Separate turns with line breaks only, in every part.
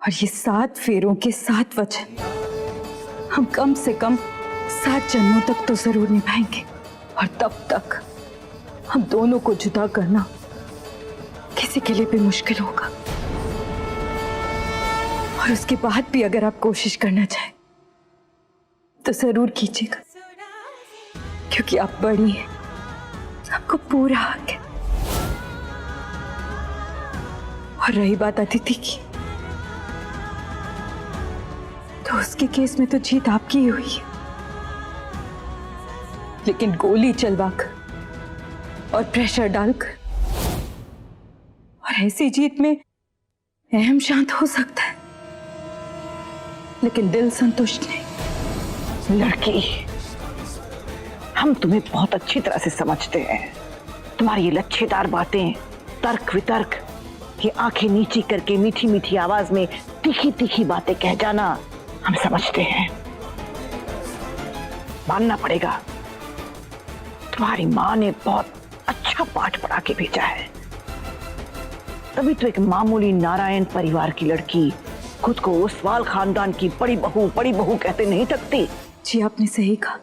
और ये 7 फेरों के 7 वचन हम कम से कम 7 जन्मों तक तो जरूर निभाएंगे। और तब तक हम दोनों को जुदा करना किसी के लिए भी मुश्किल होगा। और उसके बाद भी अगर आप कोशिश करना चाहें तो जरूर कीजिएगा, क्योंकि आप बड़ी हैं, आपको पूरा हक है। और रही बात अदिति की, तो उसके केस में तो जीत आपकी ही हुई है, लेकिन गोली चलवाकर और प्रेशर डालकर और ऐसी जीत में अहम शांत हो सकता है, लेकिन दिल संतुष्ट नहीं।
लड़की, हम तुम्हें बहुत अच्छी तरह से समझते हैं। तुम्हारी ये लच्छेदार बातें, तर्क वितर्क, ये आंखें नीची करके मीठी मीठी आवाज में तीखी तीखी बातें कह जाना हम समझते हैं। मानना पड़ेगा, तुम्हारी माँ ने बहुत अच्छा पाठ पढ़ा के भेजा है। तभी तो एक मामूली नारायण परिवार की लड़की खुद को ओसवाल खानदान की बड़ी बहू कहते नहीं थकती।
जी आपने सही कहा,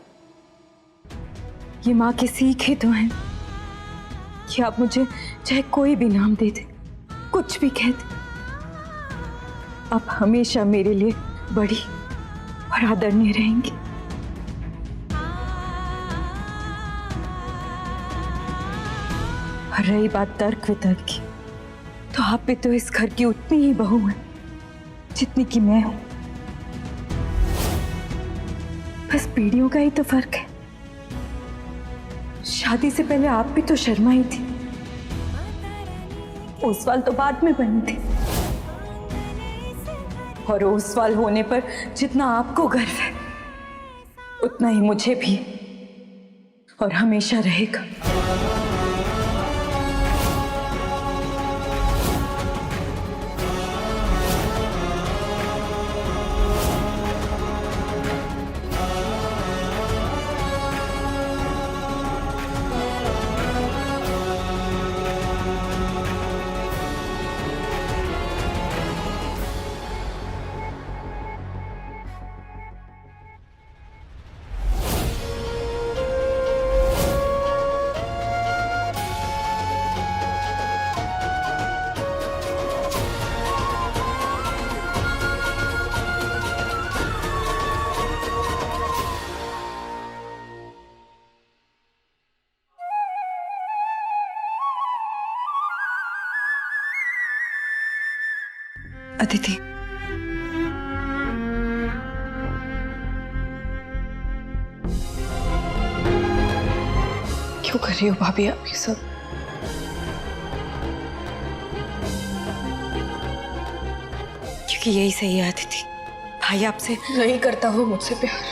ये माँ की सीख ही तो है कि आप मुझे चाहे कोई भी नाम दे दे, कुछ भी कह दे, आप हमेशा मेरे लिए बड़ी और आदरणीय रहेंगी। और रही बात तर्क वितर्क की, तो आप भी तो इस घर की उतनी ही बहू हैं जितनी कि मैं हूं। बस पीढ़ियों का ही तो फर्क है। शादी से पहले आप भी तो शर्मा ही थी, ओसवाल तो बाद में बनी थी। और ओसवाल होने पर जितना आपको गर्व है, उतना ही मुझे भी और हमेशा रहेगा। अदिति, क्यों कर रही हो भाभी आप ये सब? क्योंकि यही सही है अदिति, भाई आपसे
नहीं करता हो मुझसे प्यार।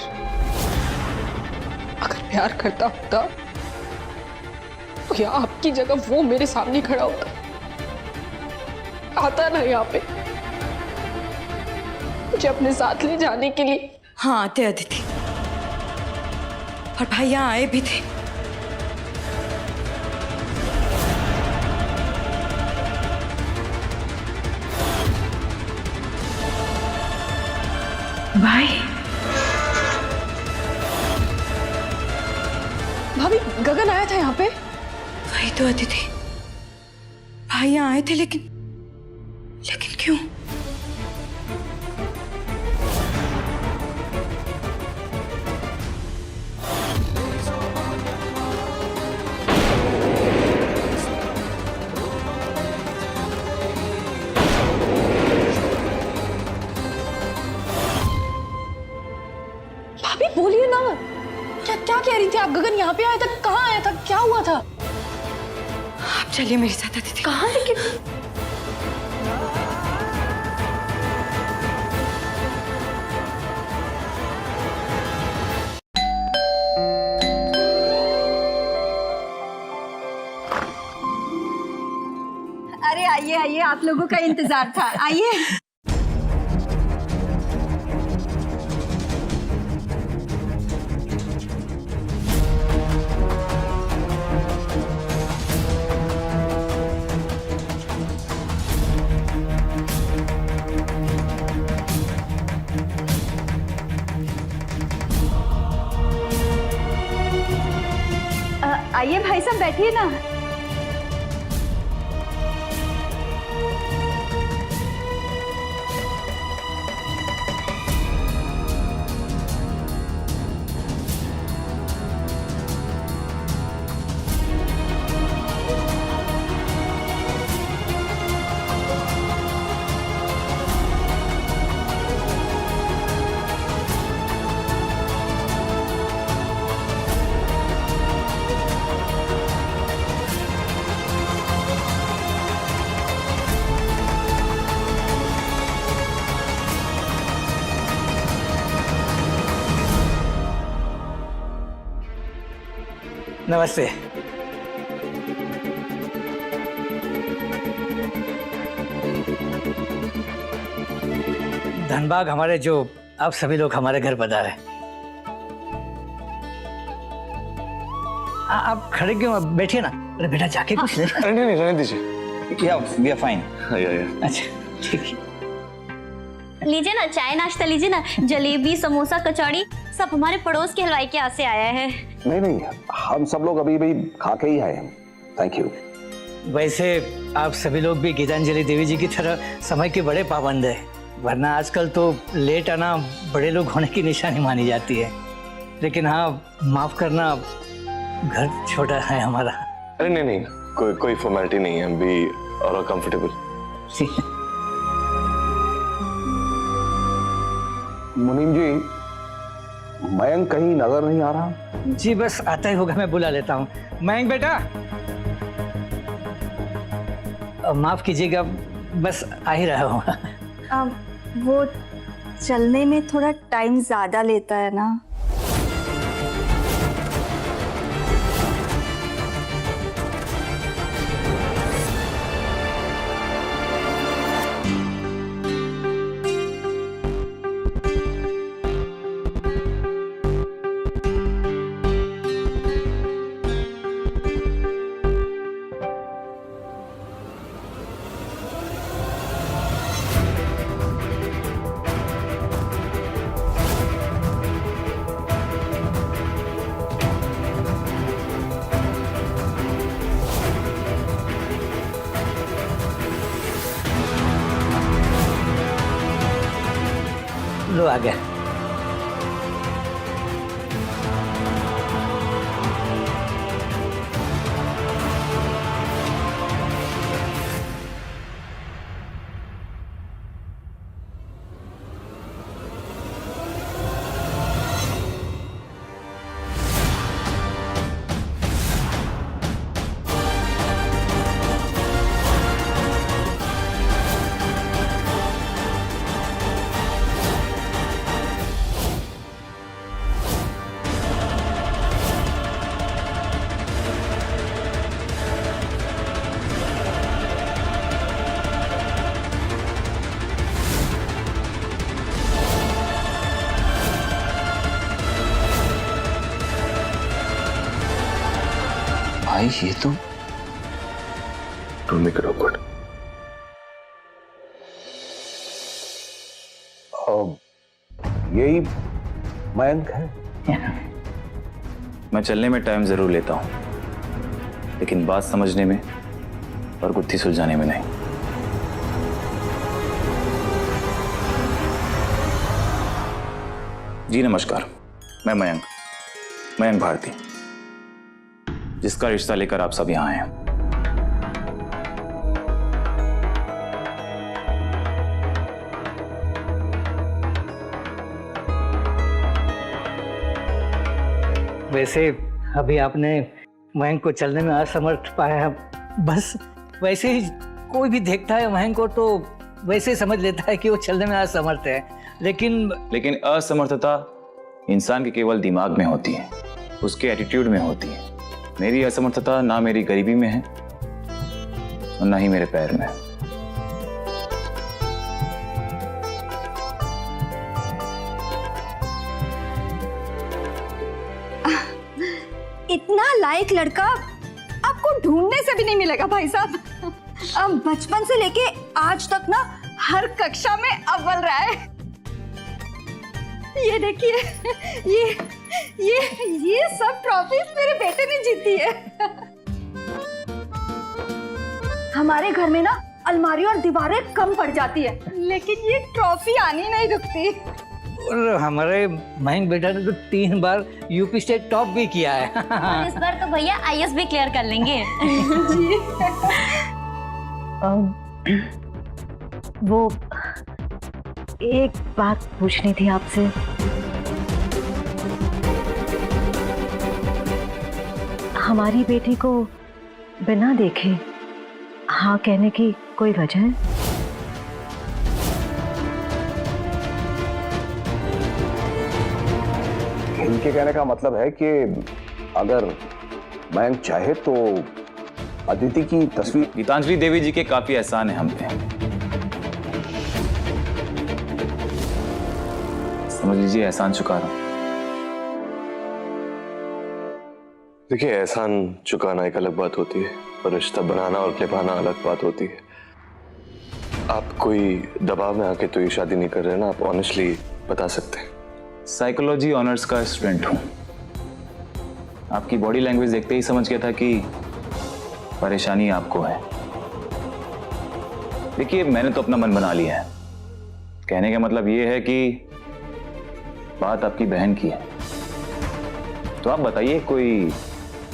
अगर प्यार करता होता तो क्या आपकी जगह वो मेरे सामने खड़ा होता, आता ना यहाँ पे मुझे अपने साथ ले जाने के लिए।
हाँ आते अदिति, और भाई यहाँ आए भी थे। भाई,
भाभी गगन आया था यहाँ पे।
वही तो अदिति, भाई यहाँ आए थे, लेकिन क्यों?
भाभी बोलिए ना, क्या क्या कह रही थी आप? गगन यहाँ पे आया था, कहाँ आया था, क्या हुआ था?
आप चलिए मेरे साथ अदिति।
कहाँ? लेकिन
अरे आइए आइए, आप लोगों का इंतजार था, आइए। बैठिए ना।
नमस्ते। धनबाद हमारे जो आप सभी लोग हमारे घर पधारे। आप खड़े क्यों? बैठिए ना। अरे बेटा जाके कुछ ले।
अरे नहीं रहने दीजिए।
या वी आर फाइन।
अच्छा
ठीक है।
लीजिए ना, चाय नाश्ता लीजिए ना। जलेबी, समोसा, कचौड़ी सब हमारे पड़ोस के हलवाई के यहाँ से आया है।
नहीं, हम सब लोग अभी भी खा के ही आए हैं। Thank you.
वैसे आप सभी लोग भी गीतांजलि देवी जी की तरह समय के बड़े पाबंद है, वरना आजकल तो लेट आना बड़े लोग होने की निशानी मानी जाती है। लेकिन हाँ, माफ करना, घर छोटा है हमारा।
अरे नहीं, कोई फॉर्मेलिटी नहीं है। हम भी और कंफर्टेबल। मुनीम जी, मयंक कहीं नजर नहीं आ रहा?
जी बस आता ही होगा, मैं बुला लेता हूँ। मयंक बेटा, माफ कीजिएगा, बस आ ही रहा हूँ।
वो चलने में थोड़ा टाइम ज्यादा लेता है ना।
लो आ गया।
भाई ये तो टोमी का रोबोट। यही मयंक है।
मैं चलने में टाइम जरूर लेता हूं, लेकिन बात समझने में और गुत्थी सुलझाने में नहीं। जी नमस्कार, मैं मयंक भारती, जिसका रिश्ता लेकर आप सब यहां आए हैं।
वैसे अभी आपने मयंक को चलने में असमर्थ पाया, बस वैसे ही कोई भी देखता है मयंक को तो वैसे ही समझ लेता है कि वो चलने में असमर्थ है। लेकिन
असमर्थता इंसान के केवल दिमाग में होती है, उसके एटीट्यूड में होती है। मेरी असमर्थता ना मेरी गरीबी में है और ना ही मेरे पैर में।
इतना लायक लड़का आपको ढूंढने से भी नहीं मिलेगा भाई साहब। बचपन से लेके आज तक ना हर कक्षा में अव्वल रहा है। ये देखिए, ये सब ट्रॉफीज मेरे बेटे ने जीती है। हमारे घर में ना अलमारी और दीवारें कम पड़ जाती है, लेकिन ये ट्रॉफी आनी नहीं रुकती।
और हमारे मयंक बेटा ने तो 3 बार यूपी स्टेट टॉप भी किया है।
और इस बार तो भैया आईएएस भी क्लियर कर लेंगे।
वो एक बात पूछनी थी आपसे। हमारी बेटी को बिना देखे हाँ कहने की कोई वजह है?
इनके कहने का मतलब है कि अगर मयंक चाहे तो अदिति की तस्वीर।
गीतांजलि देवी जी के काफी एहसान है हम पे, समझ लीजिए एहसान चुका रहा हूं।
देखिए, एहसान चुकाना एक अलग बात होती है और रिश्ता बनाना और निभाना अलग बात होती है। आप कोई दबाव में आके तो ये शादी नहीं कर रहे ना, आप ऑनेस्टली बता सकते हैं।
साइकोलॉजी ऑनर्स का स्टूडेंट हूं। आपकी बॉडी लैंग्वेज देखते ही समझ गया था कि परेशानी आपको है। देखिए, मैंने तो अपना मन बना लिया है। कहने का मतलब ये है कि बात आपकी बहन की है। तो आप बताइए, कोई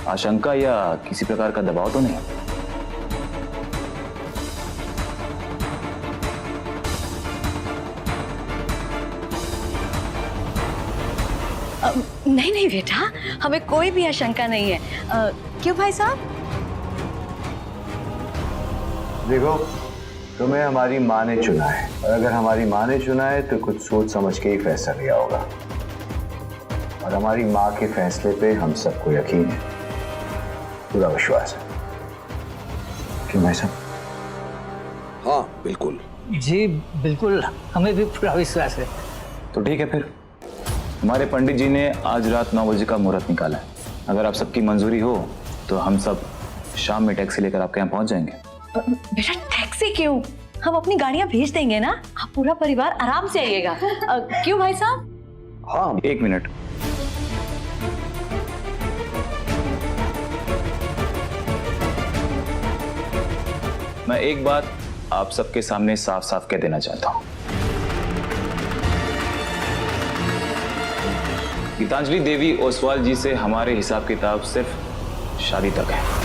आशंका या किसी प्रकार का दबाव तो नहीं?
नहीं नहीं बेटा, हमें कोई भी आशंका नहीं है। क्यों भाई साहब?
देखो, तुम्हें हमारी माँ ने चुना है और अगर हमारी माँ ने चुना है तो कुछ सोच समझ के ही फैसला लिया होगा और हमारी माँ के फैसले पे हम सबको यकीन है, पूरा विश्वास है। क्यों भाई साहब?
हाँ बिल्कुल
जी बिल्कुल, हमें भी पूरा विश्वास है।
तो ठीक है, फिर हमारे पंडित जी ने आज रात 9 बजे का मुहूर्त निकाला है। अगर आप सबकी मंजूरी हो तो हम सब शाम में टैक्सी लेकर आपके यहाँ पहुंच जाएंगे।
बेटा टैक्सी क्यों? हम अपनी गाड़ियां भेज देंगे ना, आप पूरा परिवार आराम से आइएगा। क्यों भाई साहब?
हाँ।
1 मिनट, मैं एक बात आप सबके सामने साफ साफ कह देना चाहता हूं। गीतांजलि देवी ओसवाल जी से हमारे हिसाब किताब सिर्फ शादी तक है।